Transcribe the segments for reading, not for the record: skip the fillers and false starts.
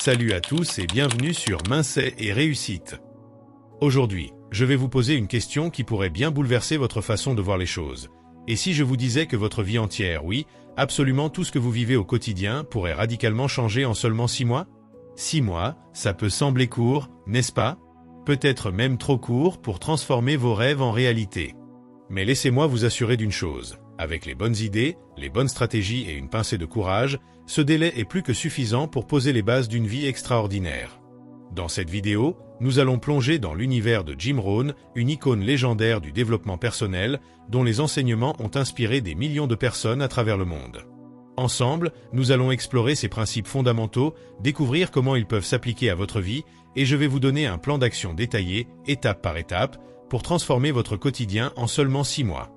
Salut à tous et bienvenue sur Mindset et Réussite. Aujourd'hui, je vais vous poser une question qui pourrait bien bouleverser votre façon de voir les choses. Et si je vous disais que votre vie entière, oui, absolument tout ce que vous vivez au quotidien pourrait radicalement changer en seulement 6 mois? 6 mois, ça peut sembler court, n'est-ce pas? Peut-être même trop court pour transformer vos rêves en réalité. Mais laissez-moi vous assurer d'une chose. Avec les bonnes idées, les bonnes stratégies et une pincée de courage, ce délai est plus que suffisant pour poser les bases d'une vie extraordinaire. Dans cette vidéo, nous allons plonger dans l'univers de Jim Rohn, une icône légendaire du développement personnel, dont les enseignements ont inspiré des millions de personnes à travers le monde. Ensemble, nous allons explorer ses principes fondamentaux, découvrir comment ils peuvent s'appliquer à votre vie, et je vais vous donner un plan d'action détaillé, étape par étape, pour transformer votre quotidien en seulement 6 mois.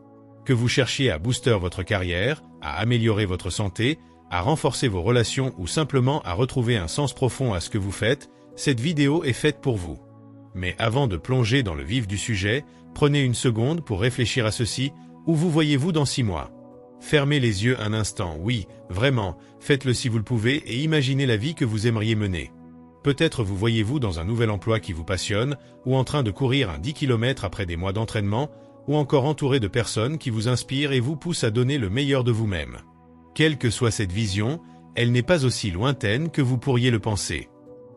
Que vous cherchiez à booster votre carrière, à améliorer votre santé, à renforcer vos relations ou simplement à retrouver un sens profond à ce que vous faites, cette vidéo est faite pour vous. Mais avant de plonger dans le vif du sujet, prenez une seconde pour réfléchir à ceci. Où vous voyez-vous dans 6 mois? Fermez les yeux un instant, oui, vraiment, faites-le si vous le pouvez et imaginez la vie que vous aimeriez mener. Peut-être vous voyez-vous dans un nouvel emploi qui vous passionne, ou en train de courir un 10 km après des mois d'entraînement, ou encore entouré de personnes qui vous inspirent et vous poussent à donner le meilleur de vous-même. Quelle que soit cette vision, elle n'est pas aussi lointaine que vous pourriez le penser.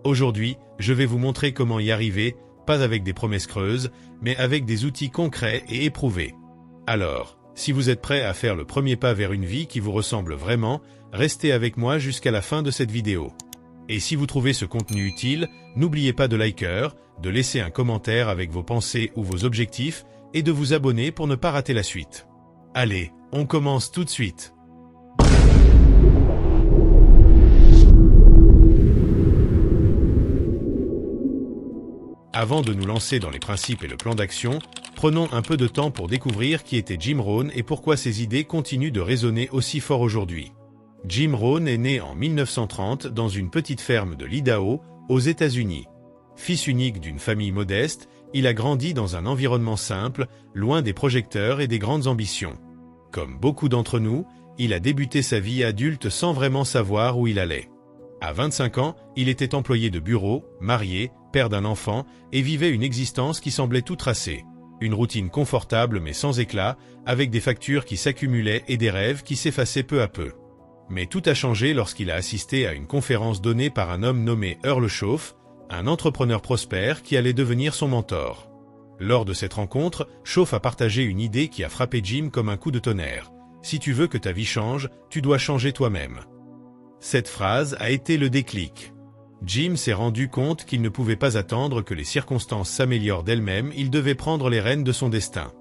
Aujourd'hui, je vais vous montrer comment y arriver, pas avec des promesses creuses, mais avec des outils concrets et éprouvés. Alors, si vous êtes prêt à faire le premier pas vers une vie qui vous ressemble vraiment, restez avec moi jusqu'à la fin de cette vidéo. Et si vous trouvez ce contenu utile, n'oubliez pas de liker, de laisser un commentaire avec vos pensées ou vos objectifs, et de vous abonner pour ne pas rater la suite. Allez, on commence tout de suite. Avant de nous lancer dans les principes et le plan d'action, prenons un peu de temps pour découvrir qui était Jim Rohn et pourquoi ses idées continuent de résonner aussi fort aujourd'hui. Jim Rohn est né en 1930 dans une petite ferme de l'Idaho, aux États-Unis. Fils unique d'une famille modeste, il a grandi dans un environnement simple, loin des projecteurs et des grandes ambitions. Comme beaucoup d'entre nous, il a débuté sa vie adulte sans vraiment savoir où il allait. À 25 ans, il était employé de bureau, marié, père d'un enfant, et vivait une existence qui semblait tout tracée. Une routine confortable mais sans éclat, avec des factures qui s'accumulaient et des rêves qui s'effaçaient peu à peu. Mais tout a changé lorsqu'il a assisté à une conférence donnée par un homme nommé Earl Schoff, un entrepreneur prospère qui allait devenir son mentor. Lors de cette rencontre, Schoff a partagé une idée qui a frappé Jim comme un coup de tonnerre. Si tu veux que ta vie change, tu dois changer toi-même. Cette phrase a été le déclic. Jim s'est rendu compte qu'il ne pouvait pas attendre que les circonstances s'améliorent d'elles-mêmes, il devait prendre les rênes de son destin.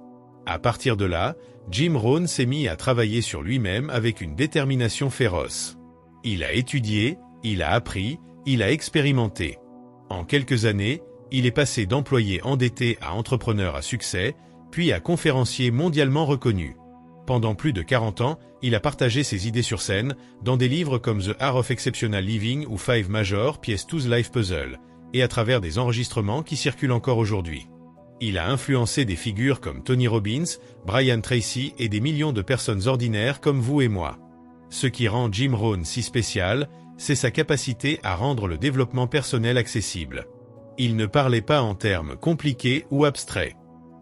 À partir de là, Jim Rohn s'est mis à travailler sur lui-même avec une détermination féroce. Il a étudié, il a appris, il a expérimenté. En quelques années, il est passé d'employé endetté à entrepreneur à succès, puis à conférencier mondialement reconnu. Pendant plus de 40 ans, il a partagé ses idées sur scène, dans des livres comme The Art of Exceptional Living ou Five Major Pièces to Life Puzzle, et à travers des enregistrements qui circulent encore aujourd'hui. Il a influencé des figures comme Tony Robbins, Brian Tracy et des millions de personnes ordinaires comme vous et moi. Ce qui rend Jim Rohn si spécial, c'est sa capacité à rendre le développement personnel accessible. Il ne parlait pas en termes compliqués ou abstraits.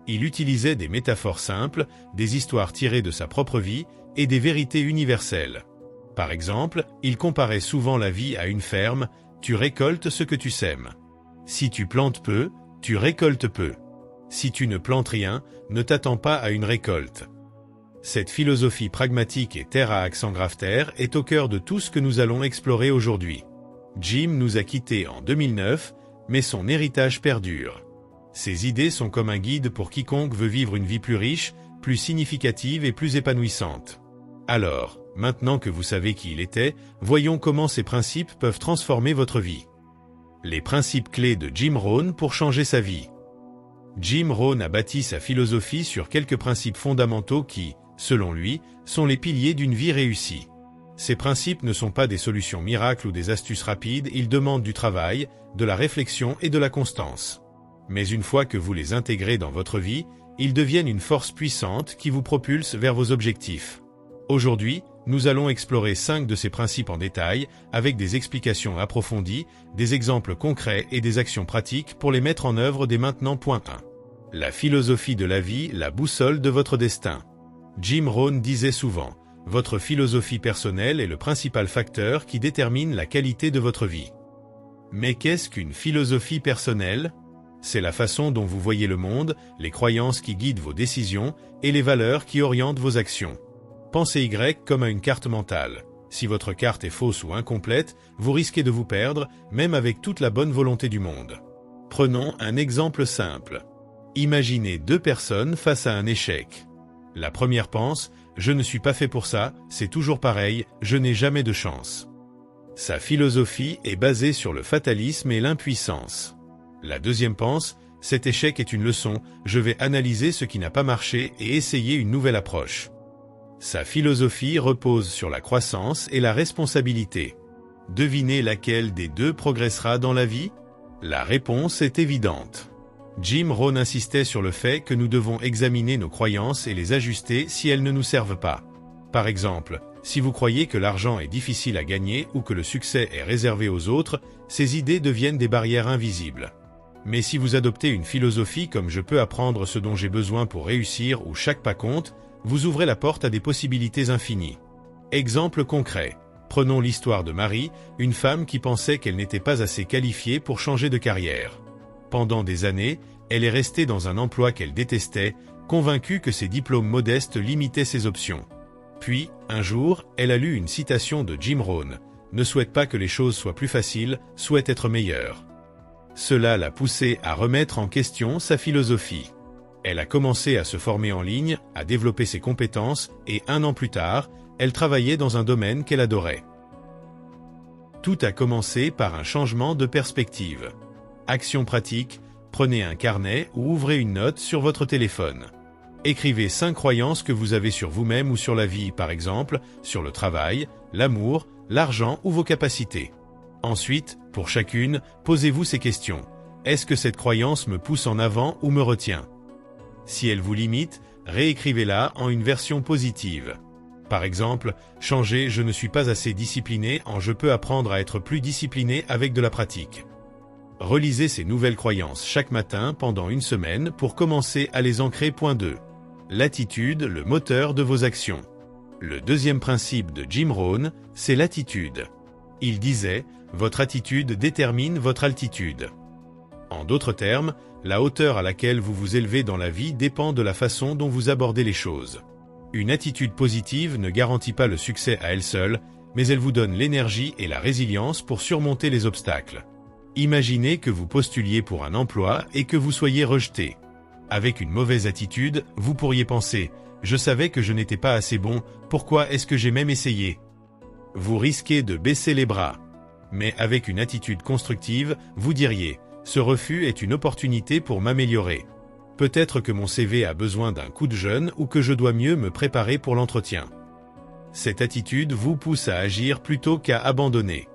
Il utilisait des métaphores simples, des histoires tirées de sa propre vie et des vérités universelles. Par exemple, il comparait souvent la vie à une ferme, tu récoltes ce que tu sèmes. Si tu plantes peu, tu récoltes peu. Si tu ne plantes rien, ne t'attends pas à une récolte. Cette philosophie pragmatique et terre à accent grave-terre est au cœur de tout ce que nous allons explorer aujourd'hui. Jim nous a quittés en 2009, mais son héritage perdure. Ses idées sont comme un guide pour quiconque veut vivre une vie plus riche, plus significative et plus épanouissante. Alors, maintenant que vous savez qui il était, voyons comment ces principes peuvent transformer votre vie. Les principes clés de Jim Rohn pour changer sa vie. Jim Rohn a bâti sa philosophie sur quelques principes fondamentaux qui, selon lui, sont les piliers d'une vie réussie. Ces principes ne sont pas des solutions miracles ou des astuces rapides, ils demandent du travail, de la réflexion et de la constance. Mais une fois que vous les intégrez dans votre vie, ils deviennent une force puissante qui vous propulse vers vos objectifs. Aujourd'hui, Nous allons explorer 5 de ces principes en détail, avec des explications approfondies, des exemples concrets et des actions pratiques pour les mettre en œuvre dès maintenant. Point 1. La philosophie de la vie, la boussole de votre destin. Jim Rohn disait souvent, « Votre philosophie personnelle est le principal facteur qui détermine la qualité de votre vie. » Mais qu'est-ce qu'une philosophie personnelle? C'est la façon dont vous voyez le monde, les croyances qui guident vos décisions et les valeurs qui orientent vos actions. Pensez Y comme à une carte mentale. Si votre carte est fausse ou incomplète, vous risquez de vous perdre, même avec toute la bonne volonté du monde. Prenons un exemple simple. Imaginez 2 personnes face à un échec. La première pense, « Je ne suis pas fait pour ça, c'est toujours pareil, je n'ai jamais de chance. » Sa philosophie est basée sur le fatalisme et l'impuissance. La deuxième pense, « Cet échec est une leçon, je vais analyser ce qui n'a pas marché et essayer une nouvelle approche. » Sa philosophie repose sur la croissance et la responsabilité. Devinez laquelle des 2 progressera dans la vie? La réponse est évidente. Jim Rohn insistait sur le fait que nous devons examiner nos croyances et les ajuster si elles ne nous servent pas. Par exemple, si vous croyez que l'argent est difficile à gagner ou que le succès est réservé aux autres, ces idées deviennent des barrières invisibles. Mais si vous adoptez une philosophie comme « Je peux apprendre ce dont j'ai besoin pour réussir » ou « Chaque pas compte », vous ouvrez la porte à des possibilités infinies. Exemple concret. Prenons l'histoire de Marie, une femme qui pensait qu'elle n'était pas assez qualifiée pour changer de carrière. Pendant des années, elle est restée dans un emploi qu'elle détestait, convaincue que ses diplômes modestes limitaient ses options. Puis, un jour, elle a lu une citation de Jim Rohn. « Ne souhaite pas que les choses soient plus faciles, souhaite être meilleure. » Cela l'a poussée à remettre en question sa philosophie. Elle a commencé à se former en ligne, à développer ses compétences, et 1 an plus tard, elle travaillait dans un domaine qu'elle adorait. Tout a commencé par un changement de perspective. Action pratique, prenez un carnet ou ouvrez une note sur votre téléphone. Écrivez 5 croyances que vous avez sur vous-même ou sur la vie, par exemple, sur le travail, l'amour, l'argent ou vos capacités. Ensuite, pour chacune, posez-vous ces questions. Est-ce que cette croyance me pousse en avant ou me retient? Si elle vous limite, réécrivez-la en une version positive. Par exemple, changez « Je ne suis pas assez discipliné » en « Je peux apprendre à être plus discipliné avec de la pratique ». Relisez ces nouvelles croyances chaque matin pendant 1 semaine pour commencer à les ancrer. Point 2. L'attitude, le moteur de vos actions. Le deuxième principe de Jim Rohn, c'est l'attitude. Il disait « Votre attitude détermine votre altitude ». En d'autres termes, la hauteur à laquelle vous vous élevez dans la vie dépend de la façon dont vous abordez les choses. Une attitude positive ne garantit pas le succès à elle seule, mais elle vous donne l'énergie et la résilience pour surmonter les obstacles. Imaginez que vous postuliez pour un emploi et que vous soyez rejeté. Avec une mauvaise attitude, vous pourriez penser « Je savais que je n'étais pas assez bon, pourquoi est-ce que j'ai même essayé ?» Vous risquez de baisser les bras. Mais avec une attitude constructive, vous diriez « Ce refus est une opportunité pour m'améliorer. Peut-être que mon CV a besoin d'un coup de jeune ou que je dois mieux me préparer pour l'entretien. » Cette attitude vous pousse à agir plutôt qu'à abandonner.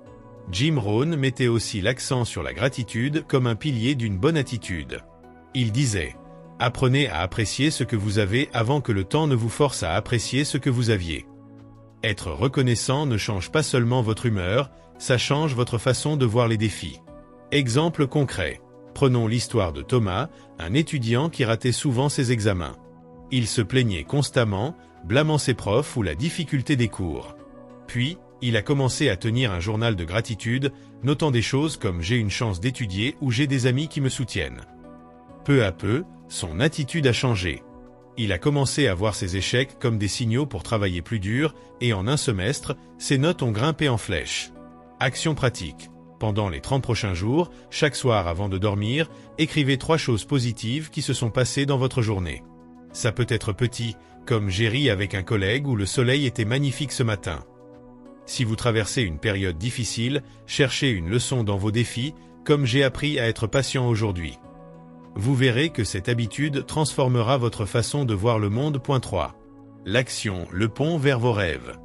Jim Rohn mettait aussi l'accent sur la gratitude comme un pilier d'une bonne attitude. Il disait « Apprenez à apprécier ce que vous avez avant que le temps ne vous force à apprécier ce que vous aviez. » Être reconnaissant ne change pas seulement votre humeur, ça change votre façon de voir les défis. Exemple concret. Prenons l'histoire de Thomas, un étudiant qui ratait souvent ses examens. Il se plaignait constamment, blâmant ses profs ou la difficulté des cours. Puis, il a commencé à tenir un journal de gratitude, notant des choses comme « J'ai une chance d'étudier » ou « J'ai des amis qui me soutiennent ». Peu à peu, son attitude a changé. Il a commencé à voir ses échecs comme des signaux pour travailler plus dur, et en 1 semestre, ses notes ont grimpé en flèche. Action pratique. Pendant les 30 prochains jours, chaque soir avant de dormir, écrivez 3 choses positives qui se sont passées dans votre journée. Ça peut être petit, comme « J'ai ri avec un collègue » ou « Le soleil était magnifique ce matin ». Si vous traversez une période difficile, cherchez une leçon dans vos défis, comme « J'ai appris à être patient aujourd'hui ». Vous verrez que cette habitude transformera votre façon de voir le monde. Point 3. L'action, le pont vers vos rêves.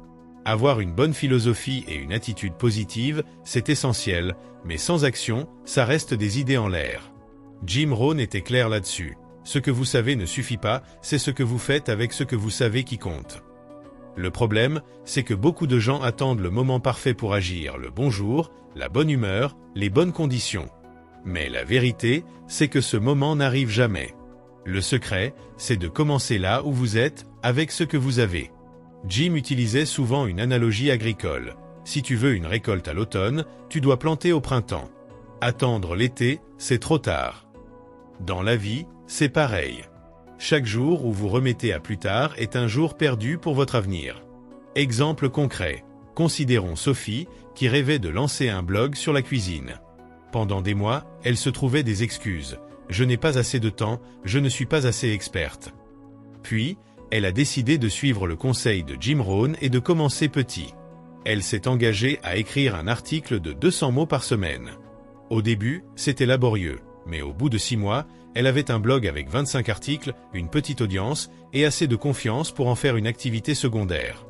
Avoir une bonne philosophie et une attitude positive, c'est essentiel, mais sans action, ça reste des idées en l'air. Jim Rohn était clair là-dessus. Ce que vous savez ne suffit pas, c'est ce que vous faites avec ce que vous savez qui compte. Le problème, c'est que beaucoup de gens attendent le moment parfait pour agir, le bon jour, la bonne humeur, les bonnes conditions. Mais la vérité, c'est que ce moment n'arrive jamais. Le secret, c'est de commencer là où vous êtes, avec ce que vous avez. Jim utilisait souvent une analogie agricole. Si tu veux une récolte à l'automne, tu dois planter au printemps. Attendre l'été, c'est trop tard. Dans la vie, c'est pareil. Chaque jour où vous remettez à plus tard est un jour perdu pour votre avenir. Exemple concret. Considérons Sophie, qui rêvait de lancer un blog sur la cuisine. Pendant des mois, elle se trouvait des excuses. Je n'ai pas assez de temps, je ne suis pas assez experte. Puis, elle a décidé de suivre le conseil de Jim Rohn et de commencer petit. Elle s'est engagée à écrire un article de 200 mots par semaine. Au début, c'était laborieux, mais au bout de 6 mois, elle avait un blog avec 25 articles, une petite audience et assez de confiance pour en faire une activité secondaire.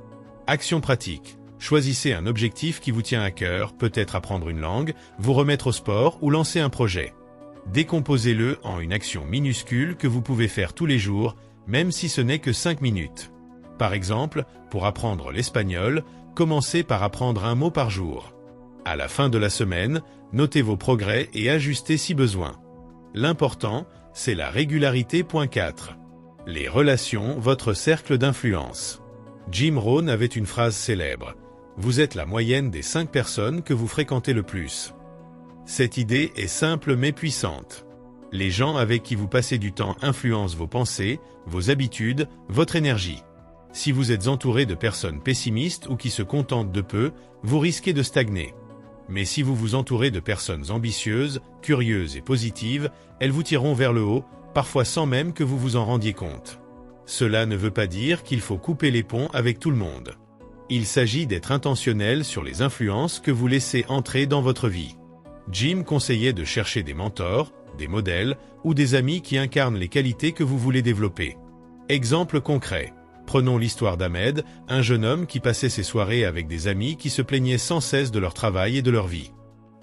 Action pratique. Choisissez un objectif qui vous tient à cœur, peut-être apprendre une langue, vous remettre au sport ou lancer un projet. Décomposez-le en une action minuscule que vous pouvez faire tous les jours, même si ce n'est que 5 minutes. Par exemple, pour apprendre l'espagnol, commencez par apprendre un mot par jour. À la fin de la semaine, notez vos progrès et ajustez si besoin. L'important, c'est la régularité. Point 4. Les relations, votre cercle d'influence. Jim Rohn avait une phrase célèbre. Vous êtes la moyenne des 5 personnes que vous fréquentez le plus. Cette idée est simple mais puissante. Les gens avec qui vous passez du temps influencent vos pensées, vos habitudes, votre énergie. Si vous êtes entouré de personnes pessimistes ou qui se contentent de peu, vous risquez de stagner. Mais si vous vous entourez de personnes ambitieuses, curieuses et positives, elles vous tireront vers le haut, parfois sans même que vous vous en rendiez compte. Cela ne veut pas dire qu'il faut couper les ponts avec tout le monde. Il s'agit d'être intentionnel sur les influences que vous laissez entrer dans votre vie. Jim conseillait de chercher des mentors, des modèles ou des amis qui incarnent les qualités que vous voulez développer. Exemple concret. Prenons l'histoire d'Ahmed, un jeune homme qui passait ses soirées avec des amis qui se plaignaient sans cesse de leur travail et de leur vie.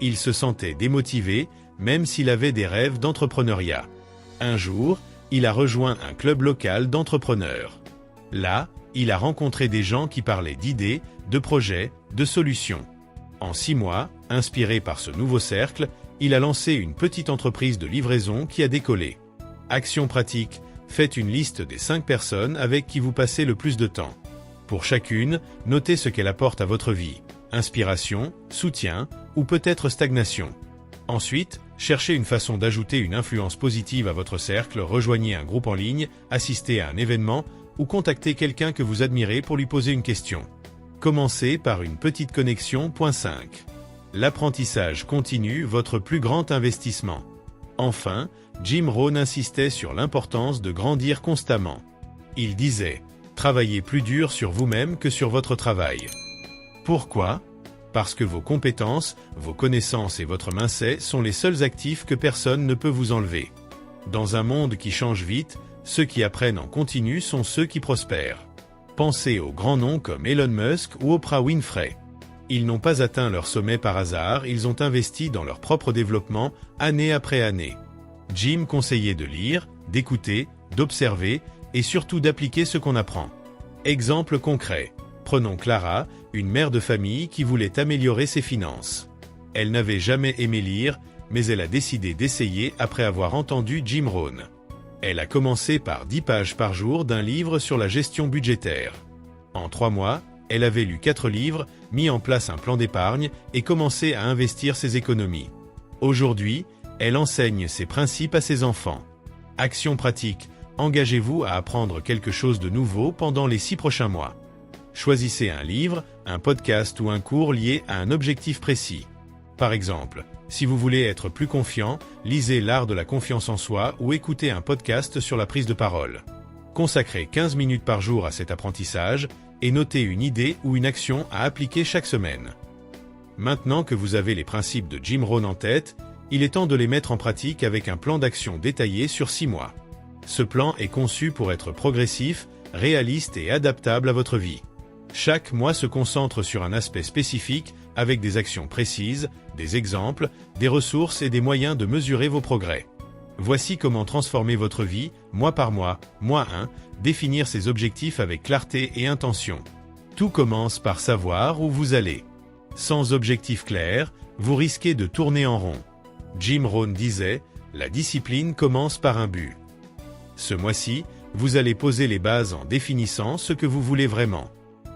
Il se sentait démotivé, même s'il avait des rêves d'entrepreneuriat. Un jour, il a rejoint un club local d'entrepreneurs. Là, il a rencontré des gens qui parlaient d'idées, de projets, de solutions. En 6 mois, inspiré par ce nouveau cercle, il a lancé une petite entreprise de livraison qui a décollé. Action pratique, faites une liste des 5 personnes avec qui vous passez le plus de temps. Pour chacune, notez ce qu'elle apporte à votre vie. Inspiration, soutien ou peut-être stagnation. Ensuite, cherchez une façon d'ajouter une influence positive à votre cercle, rejoignez un groupe en ligne, assistez à un événement ou contactez quelqu'un que vous admirez pour lui poser une question. Commencez par une petite connexion. Point 5. L'apprentissage continu, votre plus grand investissement. Enfin, Jim Rohn insistait sur l'importance de grandir constamment. Il disait « Travaillez plus dur sur vous-même que sur votre travail ». Pourquoi ? Parce que vos compétences, vos connaissances et votre mindset sont les seuls actifs que personne ne peut vous enlever. Dans un monde qui change vite, ceux qui apprennent en continu sont ceux qui prospèrent. Pensez aux grands noms comme Elon Musk ou Oprah Winfrey. Ils n'ont pas atteint leur sommet par hasard, ils ont investi dans leur propre développement, année après année. Jim conseillait de lire, d'écouter, d'observer et surtout d'appliquer ce qu'on apprend. Exemple concret. Prenons Clara, une mère de famille qui voulait améliorer ses finances. Elle n'avait jamais aimé lire, mais elle a décidé d'essayer après avoir entendu Jim Rohn. Elle a commencé par 10 pages par jour d'un livre sur la gestion budgétaire. En 3 mois, elle avait lu 4 livres, mis en place un plan d'épargne et commencé à investir ses économies. Aujourd'hui, elle enseigne ces principes à ses enfants. Action pratique, engagez-vous à apprendre quelque chose de nouveau pendant les 6 prochains mois. Choisissez un livre, un podcast ou un cours lié à un objectif précis. Par exemple, si vous voulez être plus confiant, lisez L'art de la confiance en soi ou écoutez un podcast sur la prise de parole. Consacrez 15 minutes par jour à cet apprentissage et notez une idée ou une action à appliquer chaque semaine. Maintenant que vous avez les principes de Jim Rohn en tête, il est temps de les mettre en pratique avec un plan d'action détaillé sur 6 mois. Ce plan est conçu pour être progressif, réaliste et adaptable à votre vie. Chaque mois se concentre sur un aspect spécifique avec des actions précises, des exemples, des ressources et des moyens de mesurer vos progrès. Voici comment transformer votre vie, mois par mois. Mois 1, définir ses objectifs avec clarté et intention. Tout commence par savoir où vous allez. Sans objectif clair, vous risquez de tourner en rond. Jim Rohn disait, « La discipline commence par un but ». Ce mois-ci, vous allez poser les bases en définissant ce que vous voulez vraiment.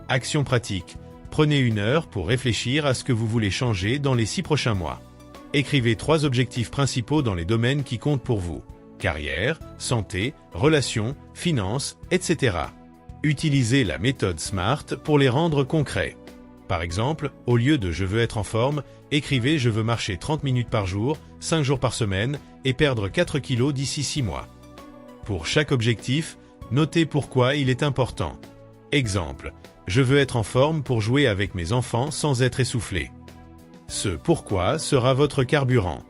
Action pratique. Prenez 1 heure pour réfléchir à ce que vous voulez changer dans les 6 prochains mois. Écrivez 3 objectifs principaux dans les domaines qui comptent pour vous. Carrière, santé, relations, finances, etc. Utilisez la méthode SMART pour les rendre concrets. Par exemple, au lieu de « je veux être en forme », écrivez « je veux marcher 30 minutes par jour, 5 jours par semaine et perdre 4 kilos d'ici 6 mois ». Pour chaque objectif, notez pourquoi il est important. Exemple, je veux être en forme pour jouer avec mes enfants sans être essoufflé. Ce pourquoi sera votre carburant.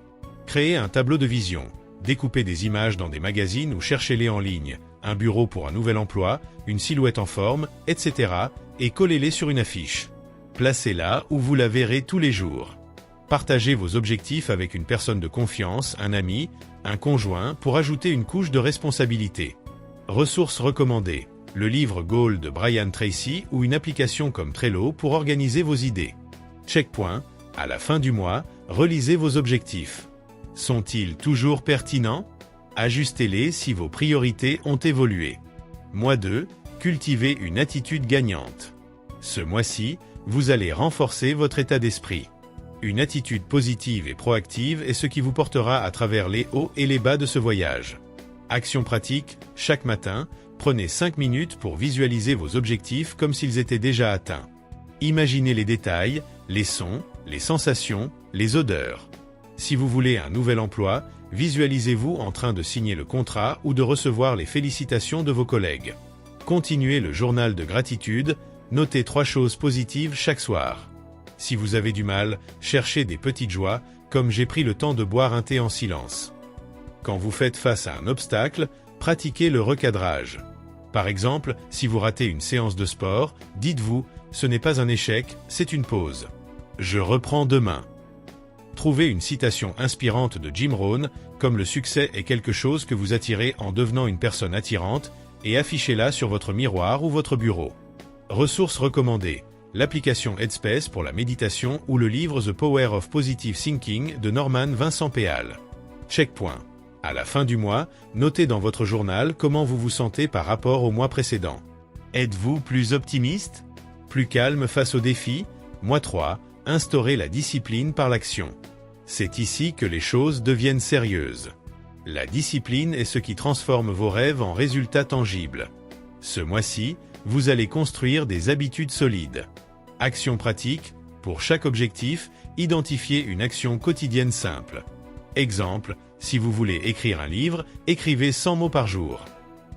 Créez un tableau de vision. Découpez des images dans des magazines ou cherchez-les en ligne, un bureau pour un nouvel emploi, une silhouette en forme, etc. et collez-les sur une affiche. Placez-la où vous la verrez tous les jours. Partagez vos objectifs avec une personne de confiance, un ami, un conjoint pour ajouter une couche de responsabilité. Ressources recommandées. Le livre Goal de Brian Tracy ou une application comme Trello pour organiser vos idées. Checkpoint. À la fin du mois, relisez vos objectifs. Sont-ils toujours pertinents? Ajustez-les si vos priorités ont évolué. Mois 2. Cultivez une attitude gagnante. Ce mois-ci, vous allez renforcer votre état d'esprit. Une attitude positive et proactive est ce qui vous portera à travers les hauts et les bas de ce voyage. Action pratique, chaque matin, prenez 5 minutes pour visualiser vos objectifs comme s'ils étaient déjà atteints. Imaginez les détails, les sons, les sensations, les odeurs. Si vous voulez un nouvel emploi, visualisez-vous en train de signer le contrat ou de recevoir les félicitations de vos collègues. Continuez le journal de gratitude, notez 3 choses positives chaque soir. Si vous avez du mal, cherchez des petites joies, comme j'ai pris le temps de boire un thé en silence. Quand vous faites face à un obstacle, pratiquez le recadrage. Par exemple, si vous ratez une séance de sport, dites-vous « ce n'est pas un échec, c'est une pause. Je reprends demain ». Trouvez une citation inspirante de Jim Rohn, comme le succès est quelque chose que vous attirez en devenant une personne attirante, et affichez-la sur votre miroir ou votre bureau. Ressources recommandées. L'application Headspace pour la méditation ou le livre The Power of Positive Thinking de Norman Vincent Peale. Checkpoint. À la fin du mois, notez dans votre journal comment vous vous sentez par rapport au mois précédent. Êtes-vous plus optimiste? Plus calme face aux défis? Mois 3. Instaurez la discipline par l'action. C'est ici que les choses deviennent sérieuses. La discipline est ce qui transforme vos rêves en résultats tangibles. Ce mois-ci, vous allez construire des habitudes solides. Action pratique. Pour chaque objectif, identifiez une action quotidienne simple. Exemple, si vous voulez écrire un livre, écrivez 100 mots par jour.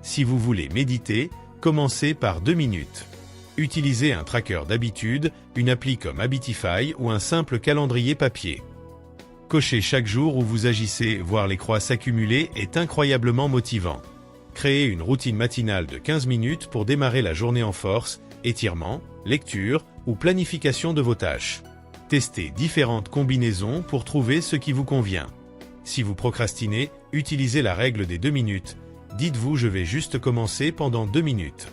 Si vous voulez méditer, commencez par 2 minutes. Utilisez un tracker d'habitude, une appli comme Habitify ou un simple calendrier papier. Cocher chaque jour où vous agissez, voir les croix s'accumuler est incroyablement motivant. Créez une routine matinale de 15 minutes pour démarrer la journée en force, étirement, lecture ou planification de vos tâches. Testez différentes combinaisons pour trouver ce qui vous convient. Si vous procrastinez, utilisez la règle des 2 minutes. Dites-vous « je vais juste commencer pendant 2 minutes ».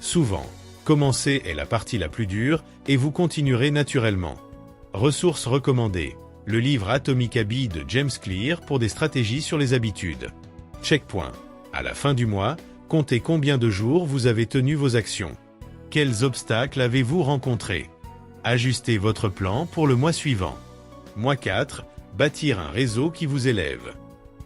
Souvent, commencer est la partie la plus dure et vous continuerez naturellement. Ressources recommandées. Le livre Atomic Habits de James Clear pour des stratégies sur les habitudes. Checkpoint. À la fin du mois, comptez combien de jours vous avez tenu vos actions. Quels obstacles avez-vous rencontrés? Ajustez votre plan pour le mois suivant. Mois 4. Bâtir un réseau qui vous élève.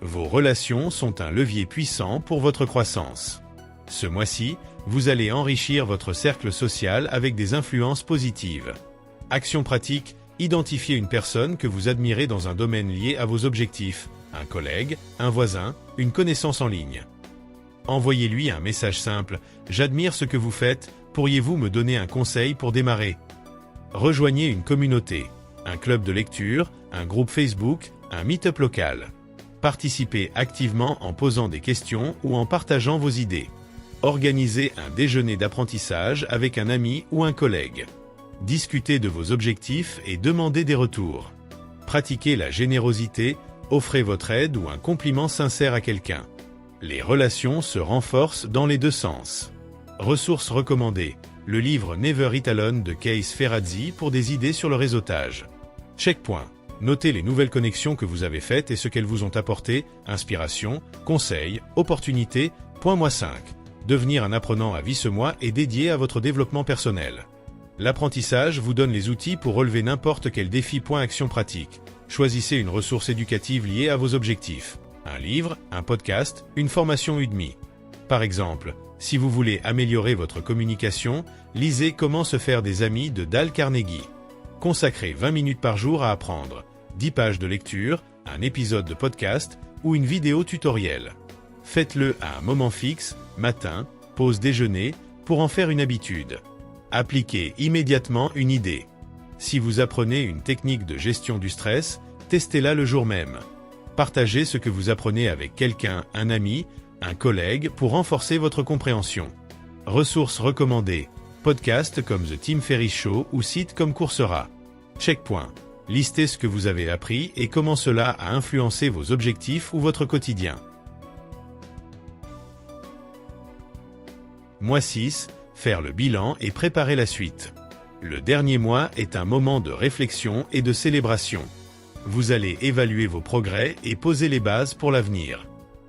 Vos relations sont un levier puissant pour votre croissance. Ce mois-ci, vous allez enrichir votre cercle social avec des influences positives. Action pratique. Identifiez une personne que vous admirez dans un domaine lié à vos objectifs, un collègue, un voisin, une connaissance en ligne. Envoyez-lui un message simple « J'admire ce que vous faites, pourriez-vous me donner un conseil pour démarrer ?» Rejoignez une communauté, un club de lecture, un groupe Facebook, un meet-up local. Participez activement en posant des questions ou en partageant vos idées. Organisez un déjeuner d'apprentissage avec un ami ou un collègue. Discutez de vos objectifs et demandez des retours. Pratiquez la générosité, offrez votre aide ou un compliment sincère à quelqu'un. Les relations se renforcent dans les 2 sens. Ressources recommandées. le livre Never Eat Alone de Case Ferrazzi pour des idées sur le réseautage. Checkpoint. Notez les nouvelles connexions que vous avez faites et ce qu'elles vous ont apporté, inspiration, conseils, opportunités. Point 5. Devenir un apprenant à vie ce mois est dédié à votre développement personnel. L'apprentissage vous donne les outils pour relever n'importe quel défi. Action pratique. Choisissez une ressource éducative liée à vos objectifs. Un livre, un podcast, une formation Udemy. Par exemple, si vous voulez améliorer votre communication, lisez Comment se faire des amis de Dale Carnegie. Consacrez 20 minutes par jour à apprendre. 10 pages de lecture, un épisode de podcast ou une vidéo tutoriel. Faites-le à un moment fixe, matin, pause déjeuner, pour en faire une habitude. Appliquez immédiatement une idée. Si vous apprenez une technique de gestion du stress, testez-la le jour même. Partagez ce que vous apprenez avec quelqu'un, un ami, un collègue pour renforcer votre compréhension. Ressources recommandées. Podcasts comme The Tim Ferriss Show ou sites comme Coursera. Checkpoint. Listez ce que vous avez appris et comment cela a influencé vos objectifs ou votre quotidien. Mois 6. Faire le bilan et préparer la suite. Le dernier mois est un moment de réflexion et de célébration. Vous allez évaluer vos progrès et poser les bases pour l'avenir.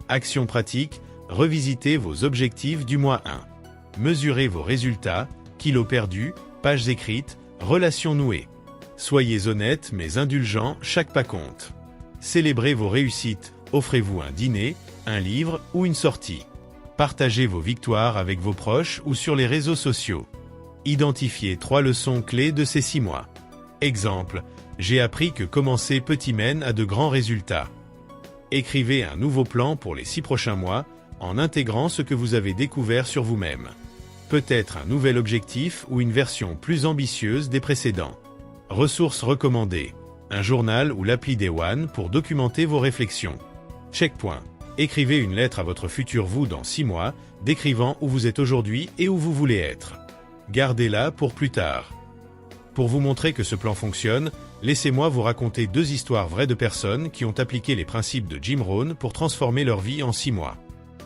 Action pratique, revisitez vos objectifs du mois 1. Mesurez vos résultats, kilos perdus, pages écrites, relations nouées. Soyez honnête mais indulgent, chaque pas compte. Célébrez vos réussites, offrez-vous un dîner, un livre ou une sortie. Partagez vos victoires avec vos proches ou sur les réseaux sociaux. Identifiez 3 leçons clés de ces 6 mois. Exemple, j'ai appris que commencer petit mène à de grands résultats. Écrivez un nouveau plan pour les 6 prochains mois, en intégrant ce que vous avez découvert sur vous-même. Peut-être un nouvel objectif ou une version plus ambitieuse des précédents. Ressources recommandées. Un journal ou l'appli Day One pour documenter vos réflexions. Checkpoint. Écrivez une lettre à votre futur vous dans 6 mois, décrivant où vous êtes aujourd'hui et où vous voulez être. Gardez-la pour plus tard. Pour vous montrer que ce plan fonctionne, laissez-moi vous raconter 2 histoires vraies de personnes qui ont appliqué les principes de Jim Rohn pour transformer leur vie en 6 mois.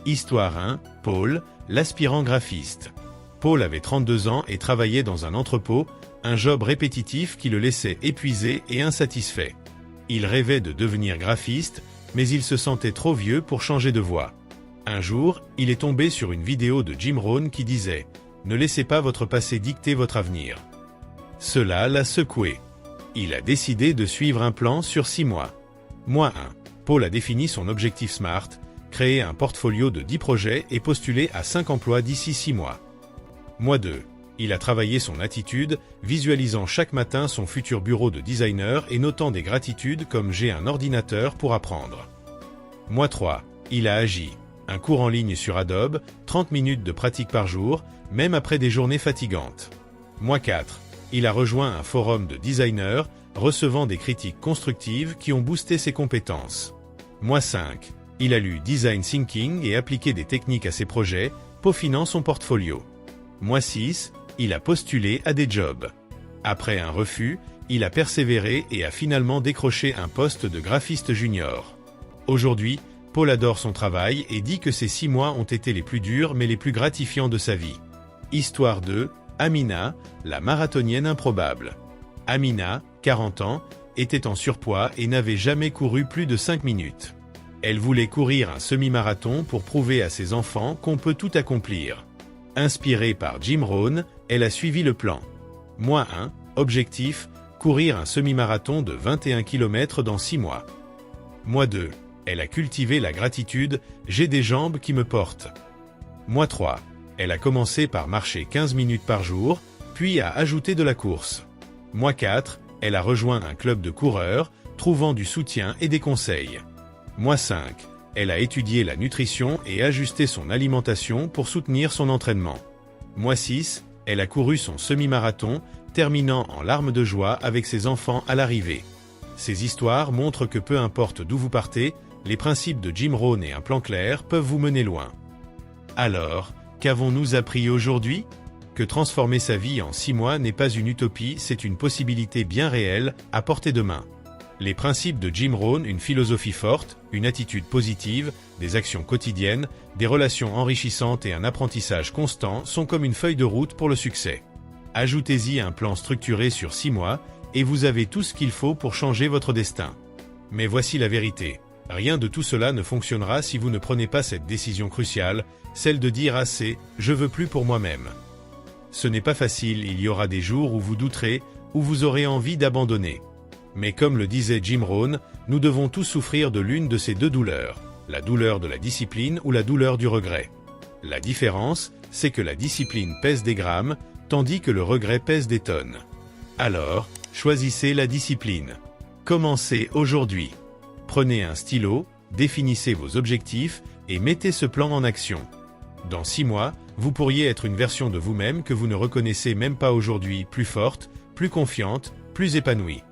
Histoire 1, Paul, l'aspirant graphiste. Paul avait 32 ans et travaillait dans un entrepôt, un job répétitif qui le laissait épuisé et insatisfait. Il rêvait de devenir graphiste, mais il se sentait trop vieux pour changer de voie. Un jour, il est tombé sur une vidéo de Jim Rohn qui disait « Ne laissez pas votre passé dicter votre avenir ». Cela l'a secoué. Il a décidé de suivre un plan sur 6 mois. Mois 1. Paul a défini son objectif SMART, créé un portfolio de 10 projets et postulé à 5 emplois d'ici 6 mois. Mois 2. Il a travaillé son attitude, visualisant chaque matin son futur bureau de designer et notant des gratitudes comme « J'ai un ordinateur pour apprendre ». Mois 3. Il a agi. Un cours en ligne sur Adobe, 30 minutes de pratique par jour, même après des journées fatigantes. Mois 4. Il a rejoint un forum de designers, recevant des critiques constructives qui ont boosté ses compétences. Mois 5. Il a lu Design Thinking et appliqué des techniques à ses projets, peaufinant son portfolio. Mois 6. Il a postulé à des jobs. Après un refus, il a persévéré et a finalement décroché un poste de graphiste junior. Aujourd'hui, Paul adore son travail et dit que ces 6 mois ont été les plus durs mais les plus gratifiants de sa vie. Histoire 2, Amina, la marathonienne improbable. Amina, 40 ans, était en surpoids et n'avait jamais couru plus de 5 minutes. Elle voulait courir un semi-marathon pour prouver à ses enfants qu'on peut tout accomplir. Inspirée par Jim Rohn, elle a suivi le plan. Mois 1, objectif, courir un semi-marathon de 21 km dans 6 mois. Mois 2, elle a cultivé la gratitude, j'ai des jambes qui me portent. Mois 3, elle a commencé par marcher 15 minutes par jour, puis a ajouté de la course. Mois 4, elle a rejoint un club de coureurs, trouvant du soutien et des conseils. Mois 5, elle a étudié la nutrition et ajusté son alimentation pour soutenir son entraînement. Mois 6, elle a couru son semi-marathon, terminant en larmes de joie avec ses enfants à l'arrivée. Ces histoires montrent que peu importe d'où vous partez, les principes de Jim Rohn et un plan clair peuvent vous mener loin. Alors, qu'avons-nous appris aujourd'hui ? Que transformer sa vie en 6 mois n'est pas une utopie, c'est une possibilité bien réelle, à portée de main. Les principes de Jim Rohn, une philosophie forte, une attitude positive, des actions quotidiennes, des relations enrichissantes et un apprentissage constant sont comme une feuille de route pour le succès. Ajoutez-y un plan structuré sur 6 mois, et vous avez tout ce qu'il faut pour changer votre destin. Mais voici la vérité. Rien de tout cela ne fonctionnera si vous ne prenez pas cette décision cruciale, celle de dire assez, je veux plus pour moi-même. Ce n'est pas facile, il y aura des jours où vous douterez, où vous aurez envie d'abandonner. Mais comme le disait Jim Rohn, nous devons tous souffrir de l'une de ces deux douleurs, la douleur de la discipline ou la douleur du regret. La différence, c'est que la discipline pèse des grammes, tandis que le regret pèse des tonnes. Alors, choisissez la discipline. Commencez aujourd'hui. Prenez un stylo, définissez vos objectifs et mettez ce plan en action. Dans 6 mois, vous pourriez être une version de vous-même que vous ne reconnaissez même pas aujourd'hui, plus forte, plus confiante, plus épanouie.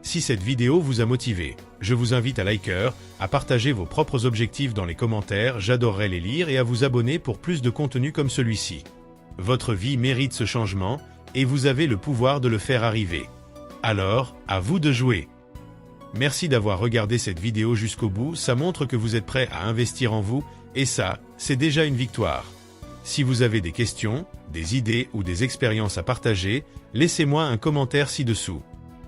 Si cette vidéo vous a motivé, je vous invite à liker, à partager vos propres objectifs dans les commentaires, j'adorerais les lire et à vous abonner pour plus de contenu comme celui-ci. Votre vie mérite ce changement et vous avez le pouvoir de le faire arriver. Alors, à vous de jouer. Merci d'avoir regardé cette vidéo jusqu'au bout, ça montre que vous êtes prêt à investir en vous, et ça, c'est déjà une victoire. Si vous avez des questions, des idées ou des expériences à partager, laissez-moi un commentaire ci-dessous.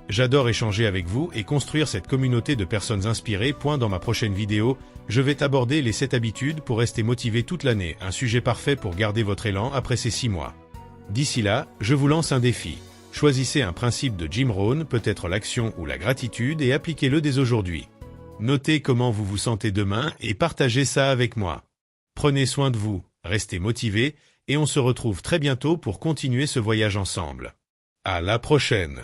J'adore échanger avec vous et construire cette communauté de personnes inspirées. Dans ma prochaine vidéo, je vais aborder les 7 habitudes pour rester motivé toute l'année, un sujet parfait pour garder votre élan après ces 6 mois. D'ici là, je vous lance un défi. Choisissez un principe de Jim Rohn, peut-être l'action ou la gratitude, et appliquez-le dès aujourd'hui. Notez comment vous vous sentez demain et partagez ça avec moi. Prenez soin de vous, restez motivés, et on se retrouve très bientôt pour continuer ce voyage ensemble. À la prochaine!